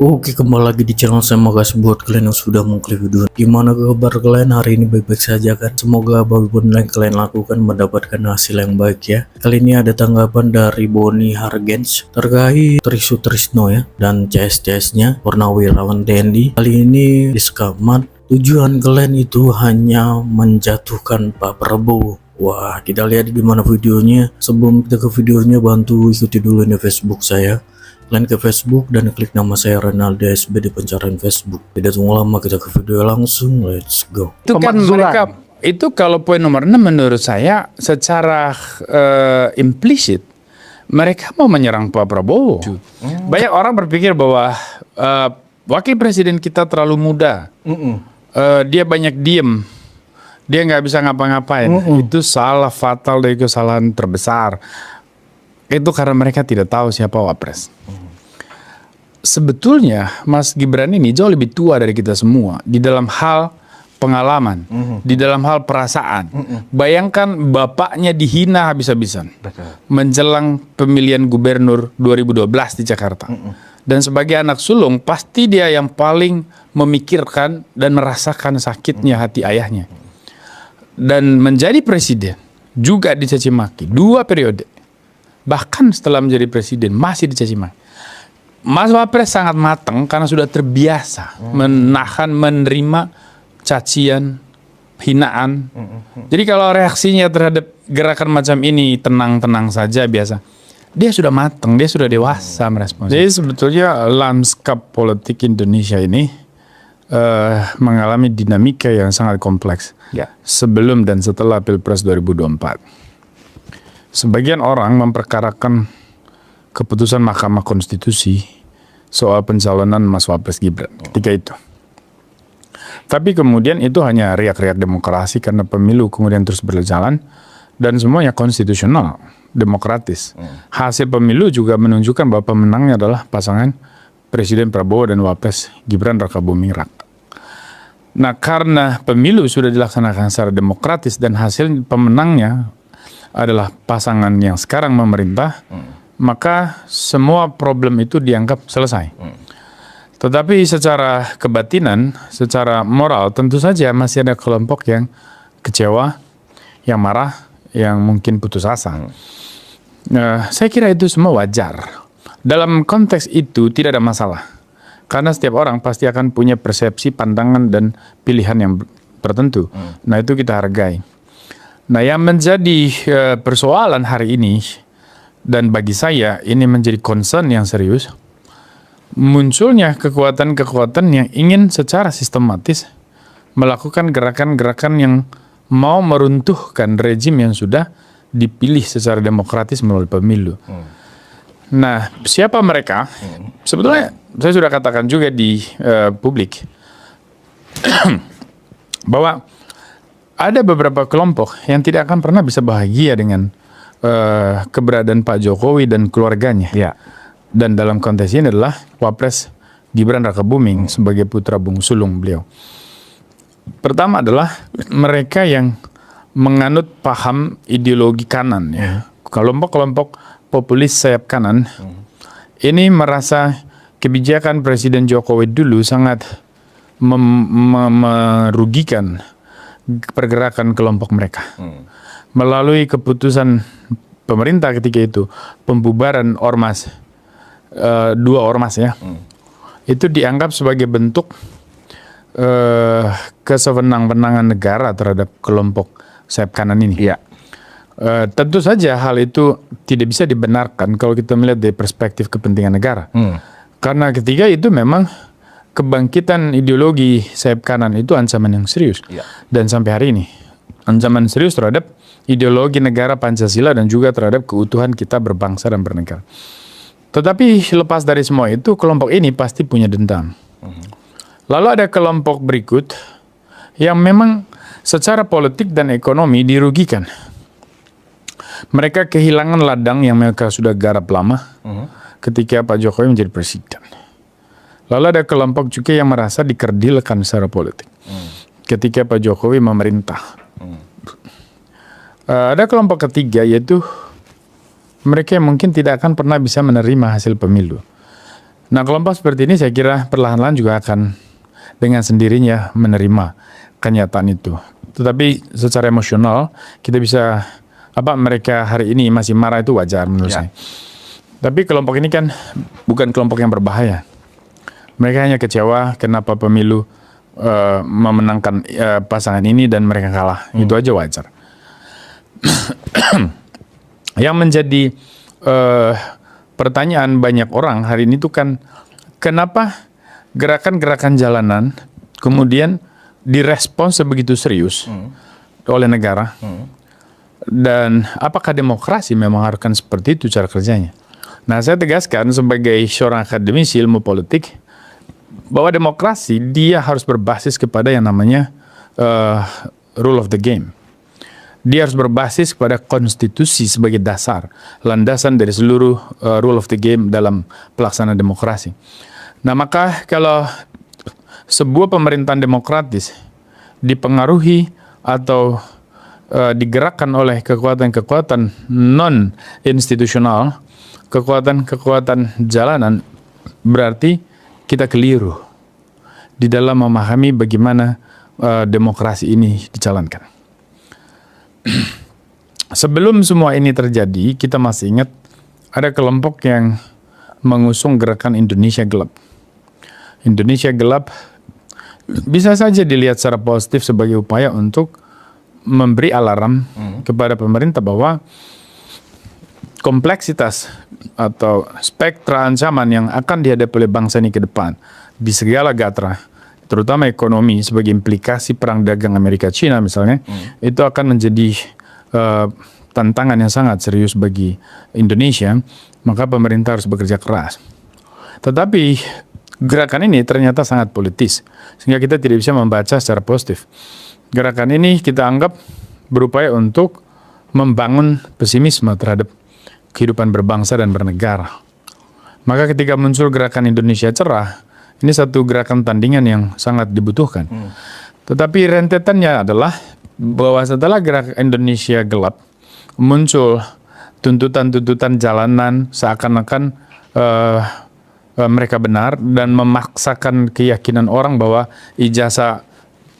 Oke, kembali lagi di channel saya. Makasih buat kalian yang sudah mengklik video. Gimana kabar kalian hari ini? Baik-baik saja kan? Semoga apapun yang kalian lakukan mendapatkan hasil yang baik ya. Kali ini ada tanggapan dari Boni Hargens terkait Trisut Trisno ya dan CS-CS-nya Purnawirawan TNI. Kali ini diskamat tujuan kalian itu hanya menjatuhkan Pak Prabowo. Wah, kita lihat gimana videonya. Sebelum kita ke videonya, bantu ikuti dulu di Facebook saya. Kalian ke Facebook dan klik nama saya Renaldi SB di pencarian Facebook. Tidak tunggu lama, kita ke video langsung. Let's go. Itu kan mereka, itu kalau poin nomor 6 menurut saya secara implisit mereka mau menyerang Pak Prabowo. Banyak orang berpikir bahwa wakil presiden kita terlalu muda, dia banyak diem, dia nggak bisa ngapa-ngapain. Itu salah fatal dari kesalahan terbesar. Itu karena mereka tidak tahu siapa wapres. Sebetulnya Mas Gibran ini jauh lebih tua dari kita semua di dalam hal pengalaman, di dalam hal perasaan. Bayangkan bapaknya dihina habis-habisan menjelang pemilihan gubernur 2012 di Jakarta. Dan sebagai anak sulung pasti dia yang paling memikirkan dan merasakan sakitnya hati ayahnya. Dan menjadi presiden juga dicaci maki 2 periode. Bahkan setelah menjadi presiden masih dicaci maki. Mas Wapres sangat matang karena sudah terbiasa menahan, menerima cacian, hinaan. Jadi kalau reaksinya terhadap gerakan macam ini tenang-tenang saja biasa. Dia sudah matang, dia sudah dewasa merespons. Jadi sebetulnya lanskap politik Indonesia ini mengalami dinamika yang sangat kompleks sebelum dan setelah Pilpres 2024. Sebagian orang memperkarakan keputusan Mahkamah Konstitusi soal pencalonan Mas Wapres Gibran ketika itu. Tapi kemudian itu hanya riak-riak demokrasi karena pemilu kemudian terus berjalan dan semuanya konstitusional, demokratis. Hasil pemilu juga menunjukkan bahwa pemenangnya adalah pasangan Presiden Prabowo dan Wapres Gibran Rakabuming Raka. Nah, karena pemilu sudah dilaksanakan secara demokratis dan hasil pemenangnya adalah pasangan yang sekarang memerintah, maka semua problem itu dianggap selesai. Tetapi secara kebatinan, secara moral, tentu saja masih ada kelompok yang kecewa, yang marah, yang mungkin putus asa. Saya kira itu semua wajar. Dalam konteks itu tidak ada masalah. Karena setiap orang pasti akan punya persepsi, pandangan, dan pilihan yang tertentu. Nah, itu kita hargai. Nah, yang menjadi persoalan hari ini, dan bagi saya ini menjadi concern yang serius, munculnya kekuatan-kekuatan yang ingin secara sistematis melakukan gerakan-gerakan yang mau meruntuhkan rejim yang sudah dipilih secara demokratis melalui pemilu. Nah, siapa mereka? Sebetulnya saya sudah katakan juga di publik bahwa ada beberapa kelompok yang tidak akan pernah bisa bahagia dengan keberadaan Pak Jokowi dan keluarganya. Dan dalam konteks ini adalah Wapres Gibran Rakabuming sebagai putra bung sulung beliau. Pertama adalah mereka yang menganut paham ideologi kanan ya. Kelompok-kelompok populis sayap kanan ini merasa kebijakan Presiden Jokowi dulu sangat merugikan pergerakan kelompok mereka. Melalui keputusan pemerintah ketika itu, pembubaran ormas, 2 ormas ya, itu dianggap sebagai bentuk kesewenang-wenangan negara terhadap kelompok sayap kanan ini. Tentu saja hal itu tidak bisa dibenarkan kalau kita melihat dari perspektif kepentingan negara. Karena ketika itu memang kebangkitan ideologi sayap kanan itu ancaman yang serius. Dan sampai hari ini, ancaman serius terhadap ideologi negara Pancasila dan juga terhadap keutuhan kita berbangsa dan bernegara. Tetapi lepas dari semua itu, kelompok ini pasti punya dendam. Lalu ada kelompok berikut yang memang secara politik dan ekonomi dirugikan. Mereka kehilangan ladang yang mereka sudah garap lama ketika Pak Jokowi menjadi presiden. Lalu ada kelompok juga yang merasa dikerdilkan secara politik ketika Pak Jokowi memerintah. Ada kelompok ketiga, yaitu mereka yang mungkin tidak akan pernah bisa menerima hasil pemilu. Nah, kelompok seperti ini saya kira perlahan-lahan juga akan dengan sendirinya menerima kenyataan itu. Tetapi secara emosional kita bisa mereka hari ini masih marah itu wajar menurut saya. Tapi kelompok ini kan bukan kelompok yang berbahaya. Mereka hanya kecewa kenapa pemilu memenangkan pasangan ini dan mereka kalah. Itu aja wajar. Yang menjadi pertanyaan banyak orang hari ini tuh kan kenapa gerakan-gerakan jalanan kemudian direspons sebegitu serius oleh negara dan apakah demokrasi memang haruskan seperti itu cara kerjanya? Nah, saya tegaskan sebagai seorang akademisi ilmu politik bahwa demokrasi dia harus berbasis kepada yang namanya rule of the game. Dia harus berbasis kepada konstitusi sebagai dasar, landasan dari seluruh rule of the game dalam pelaksanaan demokrasi. Nah, maka kalau sebuah pemerintahan demokratis dipengaruhi atau digerakkan oleh kekuatan-kekuatan non-institusional, kekuatan-kekuatan jalanan, berarti kita keliru di dalam memahami bagaimana demokrasi ini dijalankan. Sebelum semua ini terjadi, kita masih ingat ada kelompok yang mengusung gerakan Indonesia Gelap. Indonesia Gelap bisa saja dilihat secara positif sebagai upaya untuk memberi alarm kepada pemerintah bahwa kompleksitas atau spektra ancaman yang akan dihadapi oleh bangsa ini ke depan di segala gatra, terutama ekonomi sebagai implikasi perang dagang Amerika-China misalnya, itu akan menjadi tantangan yang sangat serius bagi Indonesia, maka pemerintah harus bekerja keras. Tetapi gerakan ini ternyata sangat politis, sehingga kita tidak bisa membaca secara positif. Gerakan ini kita anggap berupaya untuk membangun pesimisme terhadap kehidupan berbangsa dan bernegara. Maka ketika muncul gerakan Indonesia Cerah, ini satu gerakan tandingan yang sangat dibutuhkan. Tetapi rentetannya adalah bahwa setelah gerakan Indonesia Gelap muncul tuntutan-tuntutan jalanan seakan-akan mereka benar dan memaksakan keyakinan orang bahwa ijazah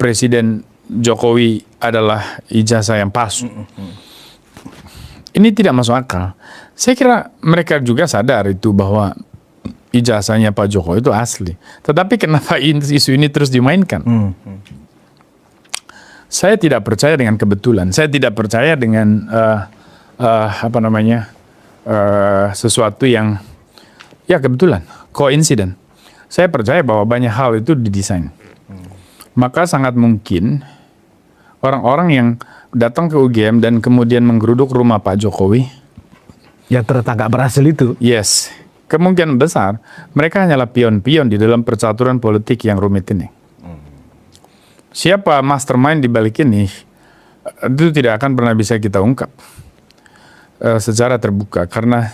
Presiden Jokowi adalah ijazah yang palsu. Ini tidak masuk akal. Saya kira mereka juga sadar itu bahwa ijazahnya Pak Jokowi itu asli. Tetapi kenapa isu ini terus dimainkan? Saya tidak percaya dengan kebetulan. Saya tidak percaya dengan sesuatu yang ya kebetulan, koinsiden. Saya percaya bahwa banyak hal itu didesain. Maka sangat mungkin orang-orang yang datang ke UGM dan kemudian menggeruduk rumah Pak Jokowi, yang ternyata nggak berhasil itu. yes, kemungkinan besar mereka hanyalah pion-pion di dalam percaturan politik yang rumit ini. Siapa mastermind di balik ini, itu tidak akan pernah bisa kita ungkap secara terbuka, karena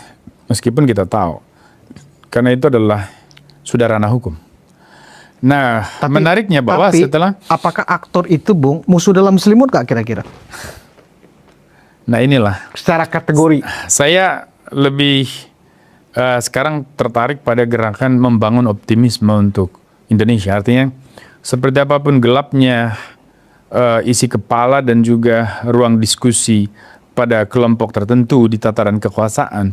meskipun kita tahu, karena itu adalah sudah ranah hukum. Nah, menariknya bahwa setelah apakah aktor itu, Bung, musuh dalam selimut gak kira-kira? Nah, inilah Secara kategori. saya lebih sekarang tertarik pada gerakan membangun optimisme untuk Indonesia. Artinya seperti apapun gelapnya isi kepala dan juga ruang diskusi pada kelompok tertentu di tataran kekuasaan,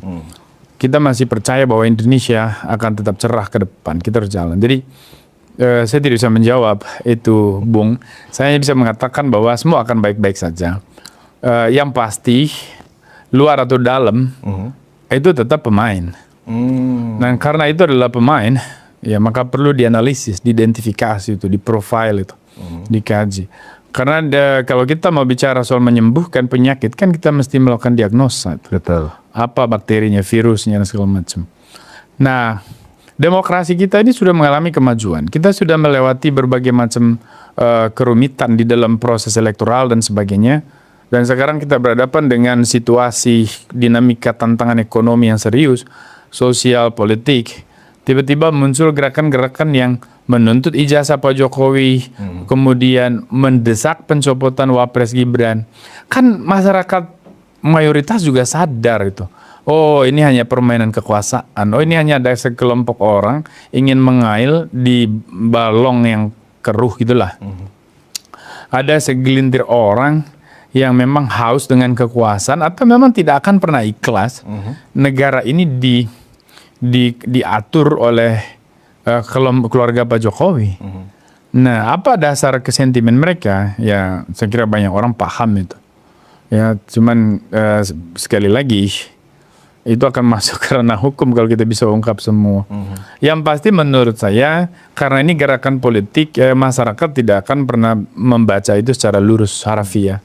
kita masih percaya bahwa Indonesia akan tetap cerah ke depan. Kita harus jalan. Jadi saya tidak bisa menjawab itu, Bung. Saya bisa mengatakan bahwa semua akan baik-baik saja. Yang pasti luar atau dalam itu tetap pemain. Nah, karena itu adalah pemain, ya maka perlu dianalisis, diidentifikasi itu, diprofile itu, dikaji. Karena kalau kita mau bicara soal menyembuhkan penyakit, kan kita mesti melakukan diagnosa. Betul. Apa bakterinya, virusnya, dan segala macam. Nah, demokrasi kita ini sudah mengalami kemajuan. Kita sudah melewati berbagai macam kerumitan di dalam proses elektoral dan sebagainya. Dan sekarang kita berhadapan dengan situasi dinamika tantangan ekonomi yang serius, sosial, politik. Tiba-tiba muncul gerakan-gerakan yang menuntut ijazah Pak Jokowi, kemudian mendesak pencopotan Wapres Gibran. Kan masyarakat mayoritas juga sadar itu oh ini hanya permainan kekuasaan, oh ini hanya ada sekelompok orang ingin mengail di balong yang keruh gitulah. Ada segelintir orang yang memang haus dengan kekuasaan atau memang tidak akan pernah ikhlas negara ini diatur oleh keluarga Pak Jokowi. Nah, apa dasar kesentimen mereka? Ya, saya kira banyak orang paham itu. Ya, cuman sekali lagi itu akan masuk karena hukum kalau kita bisa ungkap semua. Yang pasti menurut saya karena ini gerakan politik, masyarakat tidak akan pernah membaca itu secara lurus harfiah.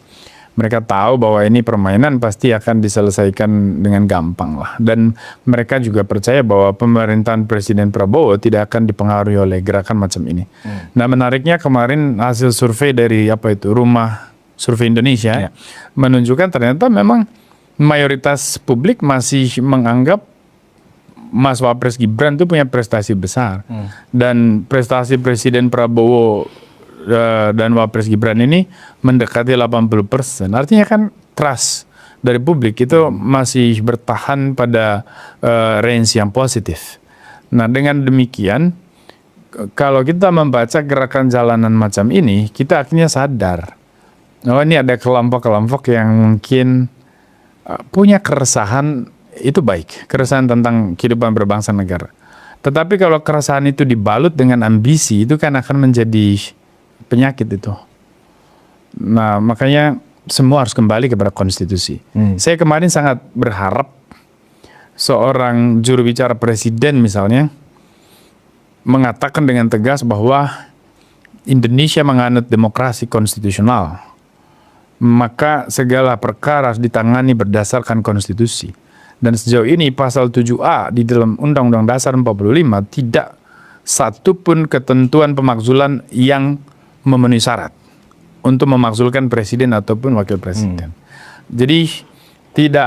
Mereka tahu bahwa ini permainan pasti akan diselesaikan dengan gampang lah. Dan mereka juga percaya bahwa pemerintahan Presiden Prabowo tidak akan dipengaruhi oleh gerakan macam ini. Nah, menariknya kemarin hasil survei dari Rumah Survei Indonesia menunjukkan ternyata memang mayoritas publik masih menganggap Mas Wapres Gibran itu punya prestasi besar. Dan prestasi Presiden Prabowo dan Wapres Gibran ini mendekati 80%. Artinya kan trust dari publik itu masih bertahan pada range yang positif. Nah, dengan demikian kalau kita membaca gerakan jalanan macam ini, kita akhirnya sadar oh ini ada kelompok-kelompok yang mungkin punya keresahan, itu baik, keresahan tentang kehidupan berbangsa negara. Tetapi kalau keresahan itu dibalut dengan ambisi, itu kan akan menjadi penyakit itu. Nah, makanya semua harus kembali kepada konstitusi. Saya kemarin sangat berharap seorang juru bicara presiden misalnya mengatakan dengan tegas bahwa Indonesia menganut demokrasi konstitusional. Maka segala perkara harus ditangani berdasarkan konstitusi. Dan sejauh ini pasal 7A di dalam Undang-Undang Dasar 45 tidak satupun ketentuan pemakzulan yang memenuhi syarat untuk memakzulkan presiden ataupun wakil presiden. Jadi tidak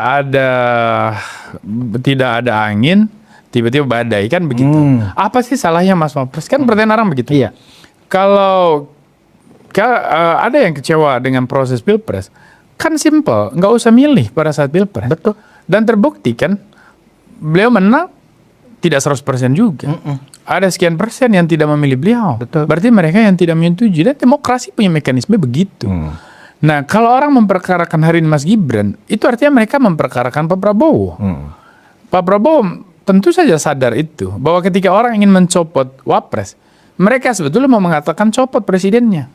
ada angin, tiba-tiba badai, kan begitu. Apa sih salahnya Mas Wapres? Kan pertanyaan orang begitu. Iya. Kalau ada yang kecewa dengan proses pilpres, kan simple, nggak usah milih pada saat pilpres. Betul. Dan terbukti kan beliau menang tidak 100% juga. Ada sekian persen yang tidak memilih beliau. Betul. Berarti mereka yang tidak menyetujui. Dan demokrasi punya mekanisme begitu. Nah, kalau orang memperkarakan hari ini Mas Gibran, itu artinya mereka memperkarakan Pak Prabowo. Pak Prabowo tentu saja sadar itu, bahwa ketika orang ingin mencopot Wapres, mereka sebetulnya mau mengatakan copot presidennya.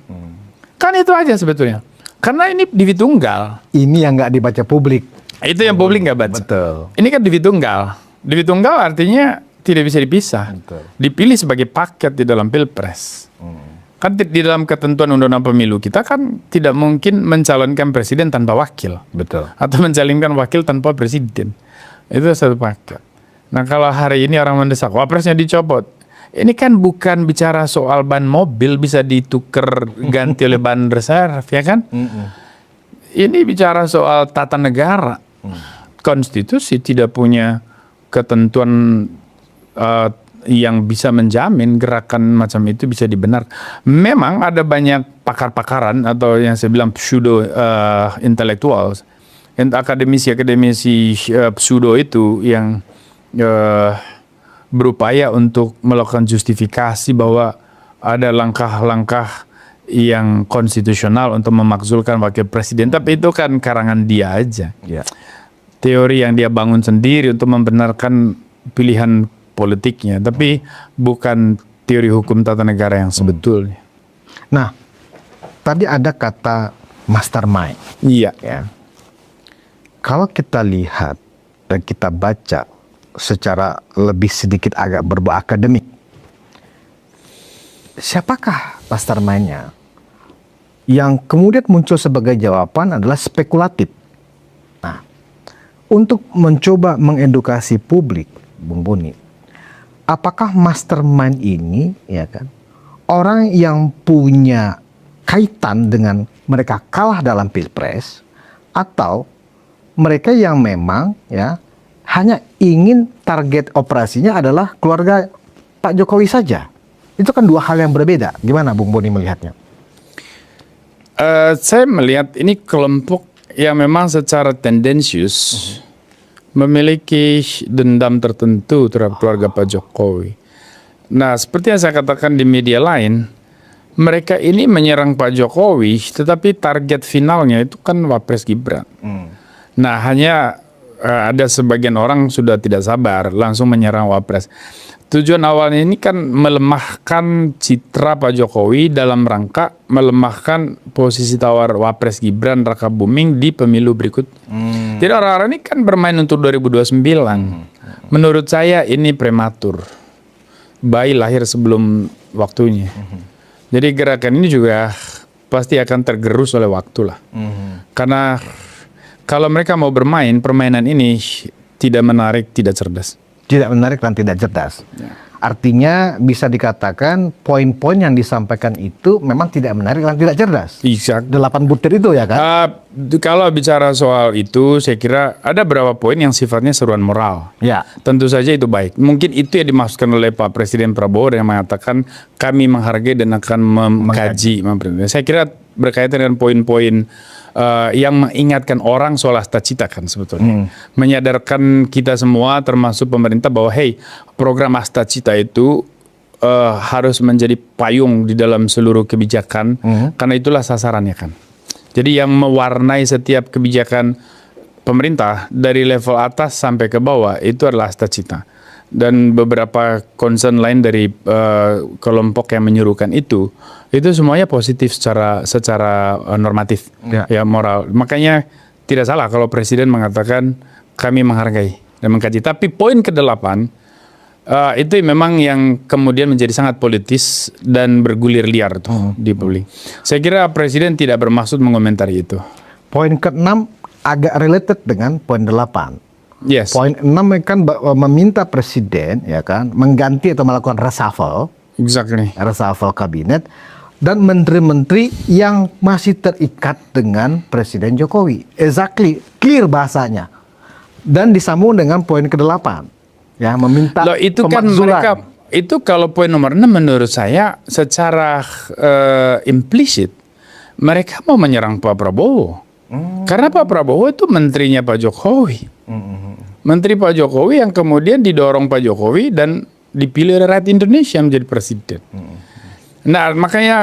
Kan itu aja sebetulnya. Karena ini divi tunggal. Ini yang nggak dibaca publik. Itu yang publik nggak baca. Betul. Ini kan divi tunggal. Divi tunggal artinya tidak bisa dipisah. Betul. Dipilih sebagai paket di dalam pilpres. Kan di dalam ketentuan undang-undang pemilu kita kan tidak mungkin mencalonkan presiden tanpa wakil. Betul. Atau mencalonkan wakil tanpa presiden. Itu satu paket. Nah, kalau hari ini orang mendesak wapresnya dicopot, ini kan bukan bicara soal ban mobil bisa ditukar ganti oleh ban reserve, ya kan? Ini bicara soal tata negara. Konstitusi tidak punya ketentuan yang bisa menjamin gerakan macam itu bisa dibenarkan. Memang ada banyak pakar-pakaran atau yang saya bilang pseudo intellectuals, akademisi pseudo itu yang berupaya untuk melakukan justifikasi bahwa ada langkah-langkah yang konstitusional untuk memakzulkan wakil presiden. Tapi itu kan karangan dia aja. Ya. Teori yang dia bangun sendiri untuk membenarkan pilihan politiknya. Tapi bukan teori hukum tata negara yang sebetulnya. Nah, tadi ada kata mastermind. Iya. Ya. Kalau kita lihat dan kita baca secara lebih sedikit agak berbau akademik, siapakah mastermind-nya? Yang kemudian muncul sebagai jawaban adalah spekulatif. Nah, untuk mencoba mengedukasi publik, Bung Boni, apakah mastermind ini, ya kan, orang yang punya kaitan dengan mereka kalah dalam pilpres, atau mereka yang memang ya hanya ingin target operasinya adalah keluarga Pak Jokowi saja? Itu kan dua hal yang berbeda. Gimana Bung Boni melihatnya? Saya melihat ini kelompok yang memang secara tendensius memiliki dendam tertentu terhadap keluarga Pak Jokowi. Nah, seperti yang saya katakan di media lain, mereka ini menyerang Pak Jokowi, tetapi target finalnya itu kan Wapres Gibran. Nah, hanya ada sebagian orang sudah tidak sabar, langsung menyerang Wapres. Tujuan awalnya ini kan melemahkan citra Pak Jokowi dalam rangka melemahkan posisi tawar Wapres Gibran Raka Buming di pemilu berikut. Jadi orang-orang ini kan bermain untuk 2029. Menurut saya ini prematur. Bayi lahir sebelum waktunya. Jadi gerakan ini juga pasti akan tergerus oleh waktu lah. Karena kalau mereka mau bermain, permainan ini tidak menarik, tidak cerdas. Tidak menarik dan tidak cerdas. Artinya bisa dikatakan poin-poin yang disampaikan itu memang tidak menarik dan tidak cerdas. Exact. 8 butir itu ya kan? Kalau bicara soal itu, saya kira ada beberapa poin yang sifatnya seruan moral. Ya. Tentu saja itu baik. Mungkin itu yang dimaksudkan oleh Pak Presiden Prabowo yang mengatakan kami menghargai dan akan mengkaji. Saya kira berkaitan dengan poin-poin yang mengingatkan orang soal Astacita kan sebetulnya. Menyadarkan kita semua termasuk pemerintah bahwa hey, program Astacita itu harus menjadi payung di dalam seluruh kebijakan karena itulah sasarannya kan. Jadi yang mewarnai setiap kebijakan pemerintah dari level atas sampai ke bawah itu adalah Astacita. Dan beberapa concern lain dari kelompok yang menyuruhkan itu semuanya positif secara normatif, ya moral. Makanya tidak salah kalau Presiden mengatakan kami menghargai dan mengkaji. Tapi poin ke-8 itu memang yang kemudian menjadi sangat politis dan bergulir liar tuh di publik. Saya kira Presiden tidak bermaksud mengomentari itu. Poin ke-6 agak related dengan poin 8. Yes. Poin 6 kan meminta presiden ya kan mengganti atau melakukan reshuffle, Exactly. reshuffle kabinet dan menteri-menteri yang masih terikat dengan Presiden Jokowi. Exactly, clear bahasanya. Dan disambung dengan poin ke-8 ya meminta Loh, itu kan pemakzulan. mereka itu kalau poin nomor 6 menurut saya secara implisit mereka mau menyerang Pak Prabowo. Karena Pak Prabowo itu menterinya Pak Jokowi. Menteri Pak Jokowi yang kemudian didorong Pak Jokowi dan dipilih oleh rakyat Indonesia menjadi presiden. Nah, makanya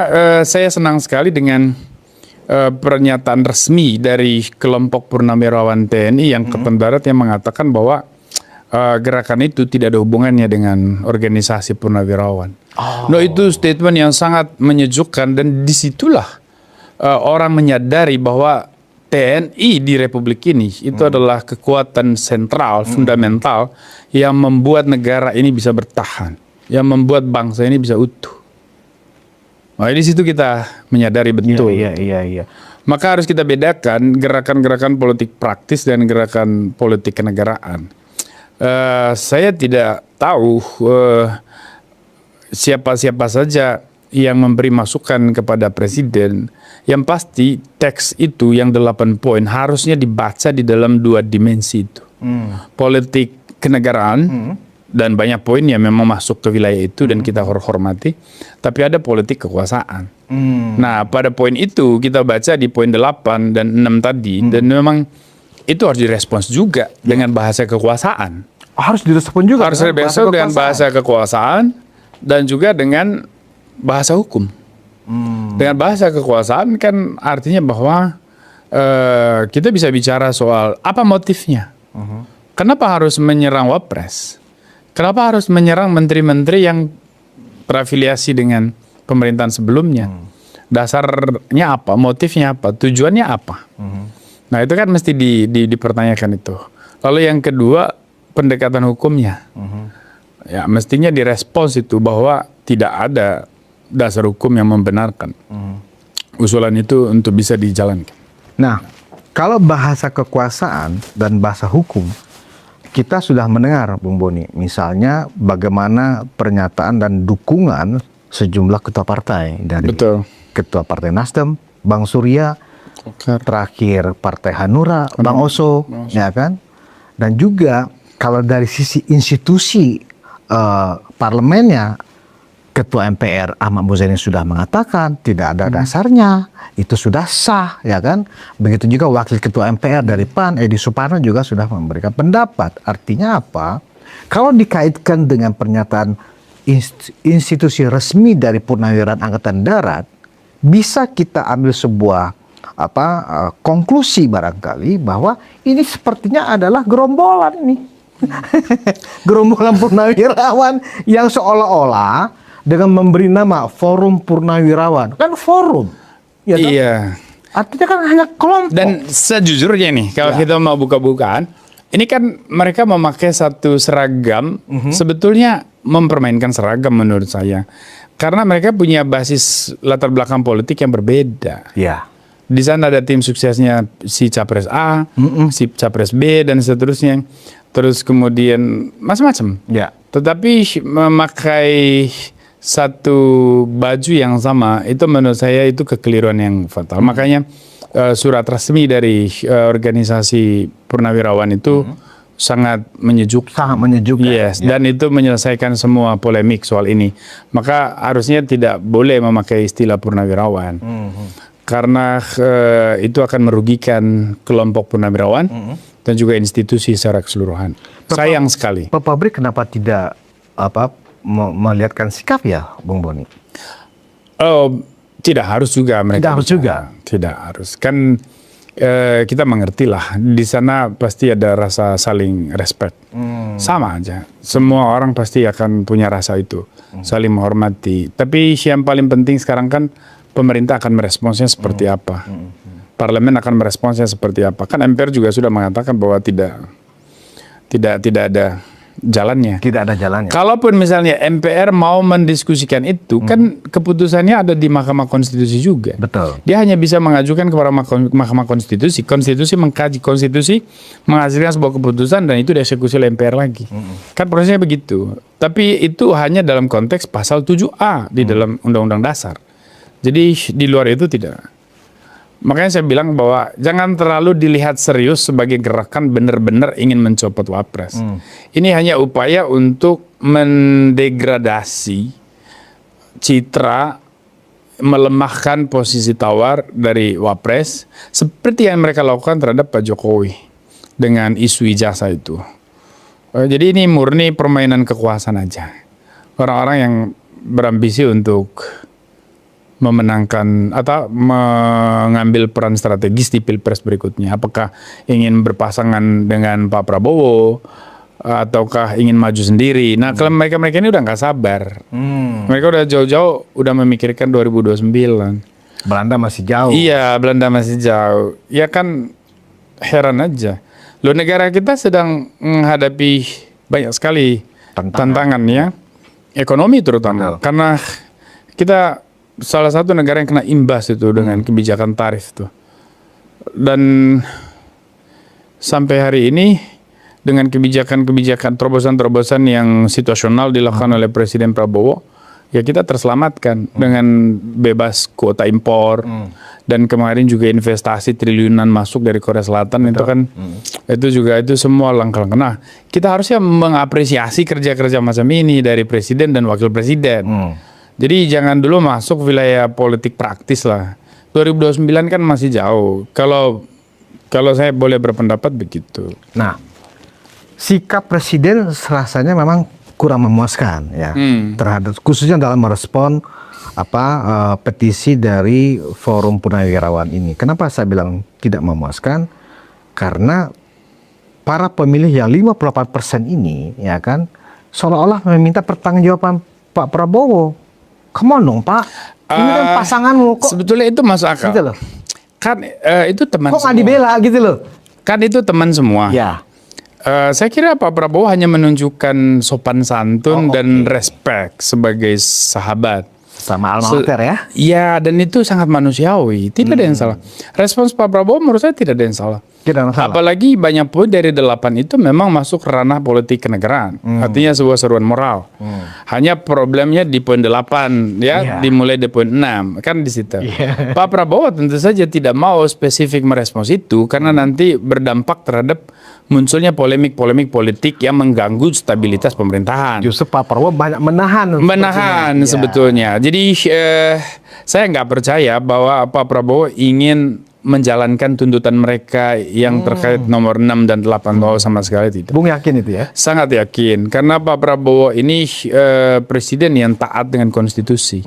saya senang sekali dengan pernyataan resmi dari kelompok Purnawirawan TNI yang Angkatan Darat yang mengatakan bahwa gerakan itu tidak ada hubungannya dengan organisasi Purnawirawan. No, itu statement yang sangat menyejukkan dan disitulah orang menyadari bahwa TNI di Republik ini itu adalah kekuatan sentral, fundamental yang membuat negara ini bisa bertahan, yang membuat bangsa ini bisa utuh. Nah, di situ kita menyadari betul. Iya. Maka harus kita bedakan gerakan-gerakan politik praktis dan gerakan politik kenegaraan. Saya tidak tahu siapa-siapa saja yang memberi masukan kepada presiden. Yang pasti teks itu yang 8 poin harusnya dibaca di dalam 2 dimensi itu. Politik kenegaraan dan banyak poin yang memang masuk ke wilayah itu dan kita hormati. Tapi ada politik kekuasaan. Nah, pada poin itu kita baca di poin 8 dan 6 tadi dan memang itu harus direspons juga dengan bahasa kekuasaan. Harus direspon juga. Harus direspons dengan bahasa kekuasaan dan juga dengan bahasa hukum. Dengan bahasa kekuasaan kan artinya bahwa kita bisa bicara soal apa motifnya. Kenapa harus menyerang Wapres? Kenapa harus menyerang menteri-menteri yang berafiliasi dengan pemerintahan sebelumnya? Dasarnya apa? Motifnya apa? Tujuannya apa? Nah, itu kan mesti dipertanyakan itu. Lalu yang kedua, pendekatan hukumnya. Ya, mestinya direspons itu bahwa tidak ada dasar hukum yang membenarkan usulan itu untuk bisa dijalankan. Nah, kalau bahasa kekuasaan dan bahasa hukum, kita sudah mendengar, Bung Boni, misalnya bagaimana pernyataan dan dukungan sejumlah ketua partai dari Ketua Partai Nasdem, Bang Surya, terakhir Partai Hanura, Bang Oso, ya kan? Dan juga kalau dari sisi institusi parlemennya, Ketua MPR Ahmad Muzani sudah mengatakan tidak ada dasarnya, itu sudah sah, ya kan? Begitu juga Wakil Ketua MPR dari PAN, Edi Suparno juga sudah memberikan pendapat. Artinya apa? Kalau dikaitkan dengan pernyataan institusi resmi dari Purnawirawan Angkatan Darat, bisa kita ambil sebuah konklusi barangkali bahwa ini sepertinya adalah gerombolan ini. Gerombolan purnawirawan yang seolah-olah dengan memberi nama Forum Purnawirawan. Kan forum. Ya kan? Iya. Artinya kan hanya kelompok. Dan sejujurnya nih, kalau kita mau buka-bukaan, ini kan mereka memakai satu seragam, sebetulnya mempermainkan seragam menurut saya. Karena mereka punya basis latar belakang politik yang berbeda. Ya. Di sana ada tim suksesnya si Capres A, si Capres B, dan seterusnya. Terus kemudian macam-macam. Ya. Tetapi memakai satu baju yang sama, itu menurut saya itu kekeliruan yang fatal. Makanya surat resmi dari organisasi Purnawirawan itu sangat menyejukkan. Sangat menyejukkan. Yes, dan itu menyelesaikan semua polemik soal ini. Maka harusnya tidak boleh memakai istilah Purnawirawan. Karena itu akan merugikan kelompok Purnawirawan dan juga institusi secara keseluruhan. Sayang sekali. Pak Pabrik kenapa tidak melihatkan sikap ya, Bung Boni? Oh, tidak harus juga mereka. Tidak harus juga. Tidak harus. Kan kita mengerti lah. Di sana pasti ada rasa saling respect. Sama aja. Semua orang pasti akan punya rasa itu. Saling menghormati. Tapi yang paling penting sekarang kan pemerintah akan meresponsnya seperti apa. Parlemen akan meresponsnya seperti apa. Kan MPR juga sudah mengatakan bahwa tidak ada jalannya. Tidak ada jalannya. Kalaupun misalnya MPR mau mendiskusikan itu, kan keputusannya ada di Mahkamah Konstitusi juga. Betul. Dia hanya bisa mengajukan kepada Mahkamah Konstitusi. Konstitusi mengkaji konstitusi, menghasilkan sebuah keputusan, dan itu dieksekusi oleh MPR lagi. Kan prosesnya begitu. Tapi itu hanya dalam konteks pasal 7A di dalam Undang-Undang Dasar. Jadi di luar itu tidak. Makanya saya bilang bahwa jangan terlalu dilihat serius sebagai gerakan benar-benar ingin mencopot Wapres. Ini hanya upaya untuk mendegradasi citra, melemahkan posisi tawar dari Wapres seperti yang mereka lakukan terhadap Pak Jokowi dengan isu ijazah itu. Jadi ini murni permainan kekuasaan aja. Orang-orang yang berambisi untuk memenangkan atau mengambil peran strategis di Pilpres berikutnya. Apakah ingin berpasangan dengan Pak Prabowo ataukah ingin maju sendiri. Nah, kalau mereka ini udah nggak sabar. Mereka udah jauh-jauh udah memikirkan 2029. Belanda masih jauh. Iya, Belanda masih jauh. Ya kan heran aja. Loh, negara kita sedang menghadapi banyak sekali tantangan ya. Ekonomi terutama. Karena kita salah satu negara yang kena imbas itu dengan kebijakan tarif itu. Dan sampai hari ini dengan kebijakan terobosan-terobosan yang situasional dilakukan oleh Presiden Prabowo, ya kita terselamatkan dengan bebas kuota impor. Dan kemarin juga investasi triliunan masuk dari Korea Selatan. Itu kan itu semua langkah-langkah. Nah, kita harusnya mengapresiasi kerja-kerja macam ini dari Presiden dan Wakil Presiden. Jadi jangan dulu masuk wilayah politik praktis lah. 2029 kan masih jauh. Kalau saya boleh berpendapat begitu. Nah, sikap Presiden rasanya memang kurang memuaskan ya, terhadap khususnya dalam merespon petisi dari Forum Purnawirawan ini. Kenapa saya bilang tidak memuaskan? Karena para pemilih yang 58% ini ya kan seolah-olah meminta pertanggungjawaban Pak Prabowo. Come on dong Pak, ini kan pasanganmu kok. Sebetulnya itu masuk akal. Gitu loh. Kan itu teman kok semua. nggak dibela gitu loh. Kan itu teman semua. Ya. Saya kira Pak Prabowo hanya menunjukkan sopan santun dan respect sebagai sahabat. Sama alma mater ya. Iya, dan itu sangat manusiawi. Tidak ada yang salah. Respons Pak Prabowo menurut saya tidak ada yang salah. Tidak ada yang salah. Apalagi banyak poin dari 8 itu memang masuk ranah politik kenegaraan. Artinya sebuah seruan moral. Hanya problemnya di poin 8 ya, dimulai di poin 6 kan di situ. Pak Prabowo tentu saja tidak mau spesifik merespons itu karena nanti berdampak terhadap munculnya polemik-polemik politik yang mengganggu stabilitas pemerintahan. Justru Pak Prabowo banyak menahan Menahan sebetulnya. Jadi saya nggak percaya bahwa Pak Prabowo ingin menjalankan tuntutan mereka yang terkait nomor 6 dan 8 bahwa sama sekali tidak. Bung yakin itu ya? Sangat yakin, karena Pak Prabowo ini presiden yang taat dengan konstitusi.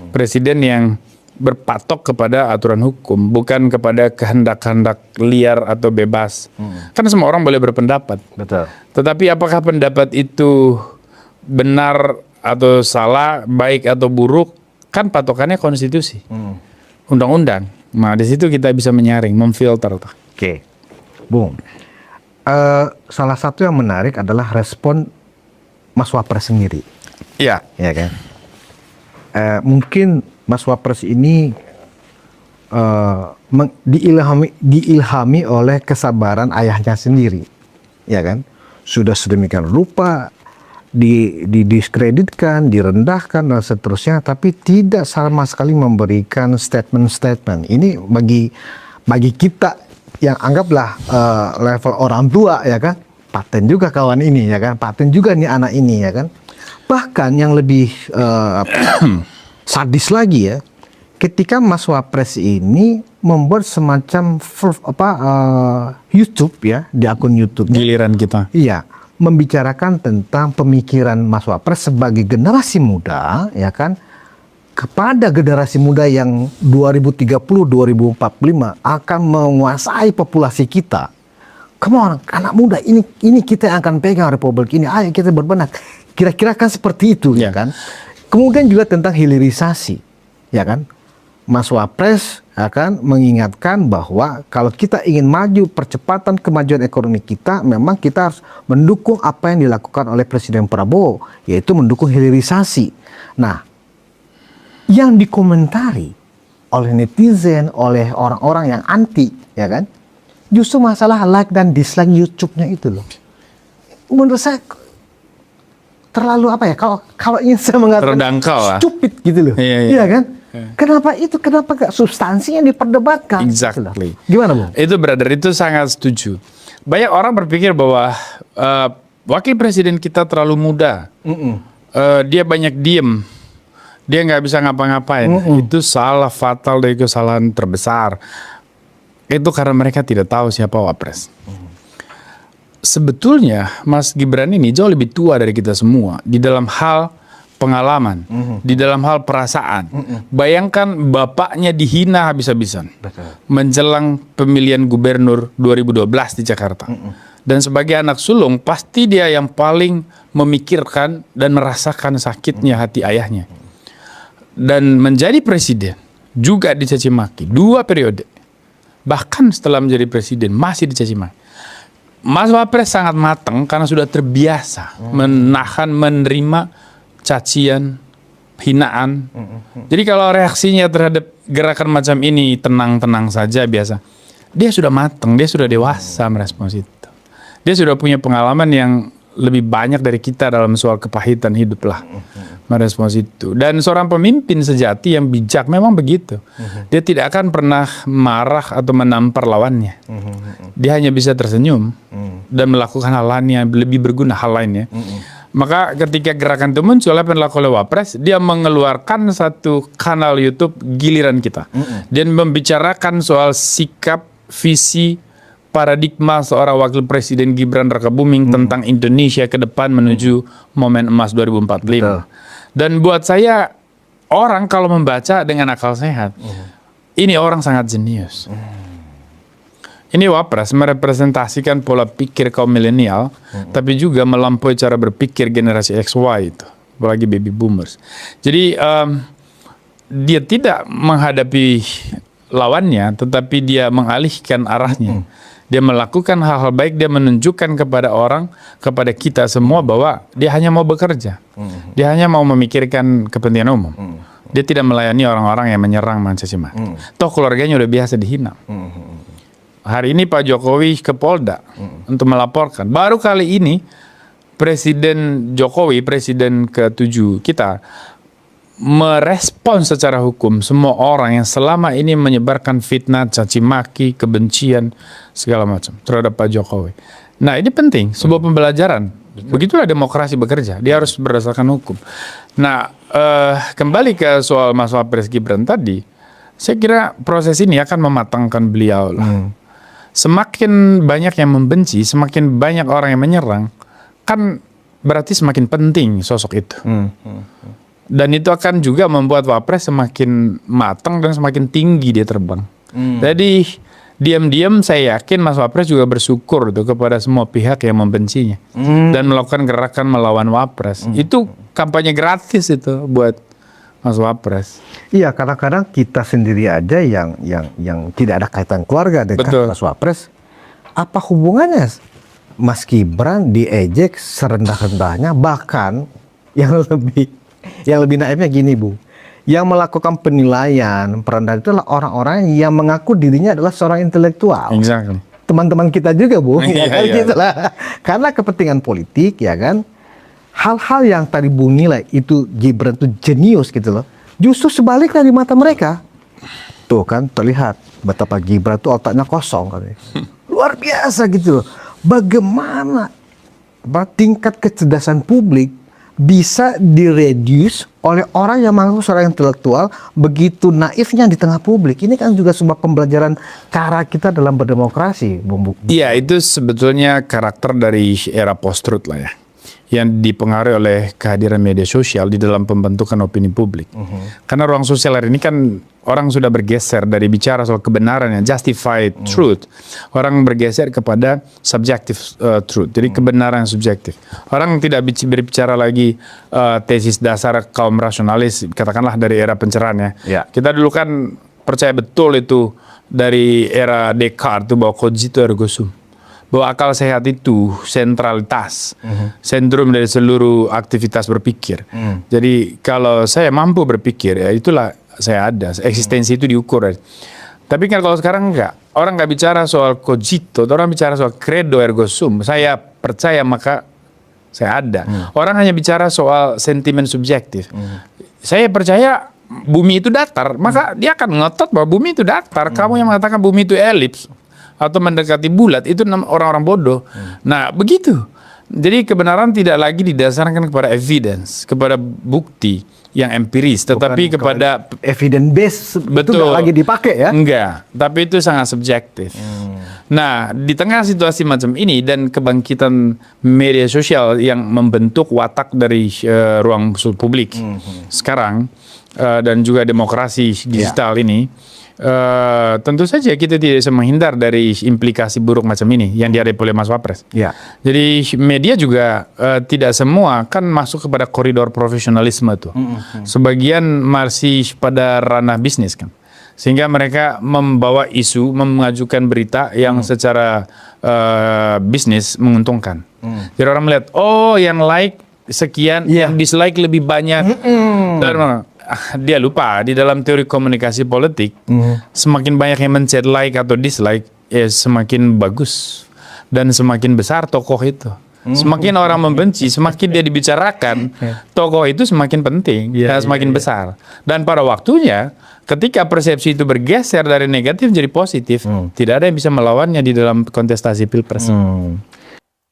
Presiden yang berpatok kepada aturan hukum, bukan kepada kehendak-kehendak liar atau bebas. Karena semua orang boleh berpendapat. Betul. Tetapi apakah pendapat itu benar atau salah, baik atau buruk, kan patokannya konstitusi, undang-undang. Nah, di situ kita bisa menyaring, memfilter. Oke, Bung. Salah satu yang menarik adalah respon Mas Wapres sendiri, Iya. ya kan? Mungkin Mas Wapres ini diilhami oleh kesabaran ayahnya sendiri, ya kan? Sudah sedemikian rupa didiskreditkan, direndahkan dan seterusnya, tapi tidak sama sekali memberikan statement-statement. Ini bagi kita yang anggaplah level orang tua, ya kan, paten juga kawan ini, ya kan, paten juga nih anak ini, ya kan. Bahkan yang lebih sadis lagi ya, ketika Mas Wapres ini membuat semacam YouTube ya, di akun YouTube. Giliran kita. Iya, membicarakan tentang pemikiran Mas Wapres sebagai generasi muda, ya kan, kepada generasi muda yang 2030-2045 akan menguasai populasi kita. Come on, anak muda, ini kita yang akan pegang republik ini. Ayo kita berbenah. Kira-kira kan seperti itu, ya kan. Kemudian juga tentang hilirisasi, ya kan. Mas Wapres akan mengingatkan bahwa kalau kita ingin maju, percepatan kemajuan ekonomi kita, memang kita harus mendukung apa yang dilakukan oleh Presiden Prabowo, yaitu mendukung hilirisasi. Nah, yang dikomentari oleh netizen, oleh orang-orang yang anti, ya kan, justru masalah like dan dislike YouTube-nya itu loh. Menurut saya terlalu apa ya? Kalau ingin saya mengatakan Terdangkal lah. stupid gitu loh, iya kan? Kenapa gak substansinya diperdebatkan? Exactly. Gimana, Bung? Itu brother, itu sangat setuju. Banyak orang berpikir bahwa wakil presiden kita terlalu muda. Dia banyak diem. Dia nggak bisa ngapa-ngapain. Itu salah fatal dari kesalahan terbesar. Itu karena mereka tidak tahu siapa Wapres. Sebetulnya Mas Gibran ini jauh lebih tua dari kita semua di dalam hal pengalaman, di dalam hal perasaan. Bayangkan bapaknya dihina habis-habisan menjelang pemilihan gubernur 2012 di Jakarta. Dan sebagai anak sulung, pasti dia yang paling memikirkan dan merasakan sakitnya hati ayahnya. Dan menjadi presiden juga dicaci maki 2 periode. Bahkan setelah menjadi presiden masih dicaci maki. Mas Wapres sangat matang karena sudah terbiasa menahan, menerima cacian, hinaan. Jadi kalau reaksinya terhadap gerakan macam ini tenang-tenang saja biasa. Dia sudah matang, dia sudah dewasa merespons itu. Dia sudah punya pengalaman yang lebih banyak dari kita dalam soal kepahitan hidup lah. Merespons itu. Dan seorang pemimpin sejati yang bijak memang begitu. Dia tidak akan pernah marah atau menampar lawannya. Dia hanya bisa tersenyum dan melakukan hal lain yang lebih berguna, hal lainnya. Maka ketika gerakan itu muncul, apa yang dilakukan oleh Wapres, dia mengeluarkan satu kanal YouTube giliran kita. Dan membicarakan soal sikap, visi, paradigma seorang wakil presiden Gibran Rakabuming tentang Indonesia ke depan menuju momen emas 2045. Betul. Dan buat saya, orang kalau membaca dengan akal sehat, ini orang sangat jenius. Ini Wapres merepresentasikan pola pikir kaum milenial, tapi juga melampaui cara berpikir generasi XY itu, apalagi baby boomers. Jadi dia tidak menghadapi lawannya, tetapi dia mengalihkan arahnya. Dia melakukan hal-hal baik, dia menunjukkan kepada orang, kepada kita semua bahwa dia hanya mau bekerja. Dia hanya mau memikirkan kepentingan umum. Dia tidak melayani orang-orang yang menyerang mencaci maki. Toh keluarganya udah biasa dihina. Hari ini Pak Jokowi ke Polda untuk melaporkan. Baru kali ini Presiden Jokowi, Presiden ke-7 kita, merespons secara hukum semua orang yang selama ini menyebarkan fitnah, caci maki, kebencian, segala macam terhadap Pak Jokowi. Nah ini penting, sebuah pembelajaran. Begitulah demokrasi bekerja, dia harus berdasarkan hukum. Nah kembali ke soal Mas Wapres Gibran tadi, saya kira proses ini akan mematangkan beliau lah. Semakin banyak yang membenci, semakin banyak orang yang menyerang, kan berarti semakin penting sosok itu. Dan itu akan juga membuat Wapres semakin matang dan semakin tinggi dia terbang. Jadi diam-diam saya yakin Mas Wapres juga bersyukur tuh kepada semua pihak yang membencinya dan melakukan gerakan melawan Wapres. Itu kampanye gratis itu buat Mas Wapres. Iya, kadang-kadang kita sendiri aja yang tidak ada kaitan keluarga dengan Betul. Mas Wapres. Apa hubungannya Mas Gibran diejek serendah-rendahnya, bahkan yang lebih naifnya gini, Bu. Yang melakukan penilaian perendahan itu adalah orang-orang yang mengaku dirinya adalah seorang intelektual. Exactly. Teman-teman kita juga, Bu. Iya, Ya kan, iya. gitu lah. Karena kepentingan politik, ya kan. Hal-hal yang tadi Bu nilai itu Gibran itu jenius gitu loh. Justru sebaliknya di mata mereka. Tuh kan terlihat betapa Gibran itu otaknya kosong katanya. Luar biasa gitu loh. Bagaimana tingkat kecerdasan publik bisa direduce oleh orang yang mengaku seorang intelektual begitu naifnya di tengah publik. Ini kan juga sebuah pembelajaran cara kita dalam berdemokrasi, Bung. Iya, itu sebetulnya karakter dari era post-truth lah ya, yang dipengaruhi oleh kehadiran media sosial di dalam pembentukan opini publik. Karena ruang sosial hari ini kan orang sudah bergeser dari bicara soal kebenaran yang justified truth, orang bergeser kepada subjective truth, jadi kebenaran yang subjektif. Orang tidak berbicara lagi tesis dasar kaum rasionalis, katakanlah dari era pencerahan ya. Ya. Kita dulu kan percaya betul itu dari era Descartes itu bahwa cogito ergo sum, bahwa akal sehat itu sentralitas, sentrum dari seluruh aktivitas berpikir. Jadi kalau saya mampu berpikir, ya itulah saya ada, eksistensi itu diukur. Tapi kan kalau sekarang enggak, orang nggak bicara soal cogito, orang bicara soal credo ergo sum, saya percaya maka saya ada. Orang hanya bicara soal sentimen subjektif. Saya percaya bumi itu datar, maka dia akan ngotot bahwa bumi itu datar. Kamu yang mengatakan bumi itu elips atau mendekati bulat, itu orang-orang bodoh. Nah, begitu. Jadi kebenaran tidak lagi didasarkan kepada evidence, kepada bukti yang empiris, tetapi kepada evidence base itu nggak lagi dipakai ya? Enggak, tapi itu sangat subjektif. Nah, di tengah situasi macam ini dan kebangkitan media sosial yang membentuk watak dari ruang publik sekarang dan juga demokrasi digital ini, tentu saja kita tidak bisa menghindar dari implikasi buruk macam ini yang dihadapi oleh Mas Wapres. Ya. Jadi media juga tidak semua kan masuk kepada koridor profesionalisme tuh. Sebagian masih pada ranah bisnis kan. Sehingga mereka membawa isu, mengajukan berita yang secara bisnis menguntungkan. Jadi orang melihat, oh yang like sekian, yang dislike lebih banyak. Dan dia lupa di dalam teori komunikasi politik, semakin banyak yang mencet like atau dislike, ya semakin bagus dan semakin besar tokoh itu. Semakin orang membenci, semakin dia dibicarakan, tokoh itu semakin penting dan semakin besar. Dan pada waktunya, ketika persepsi itu bergeser dari negatif menjadi positif, tidak ada yang bisa melawannya di dalam kontestasi pilpres.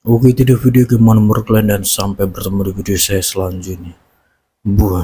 Oke, itu dia video, gimana menurut kalian, dan sampai bertemu di video saya selanjutnya. Buah.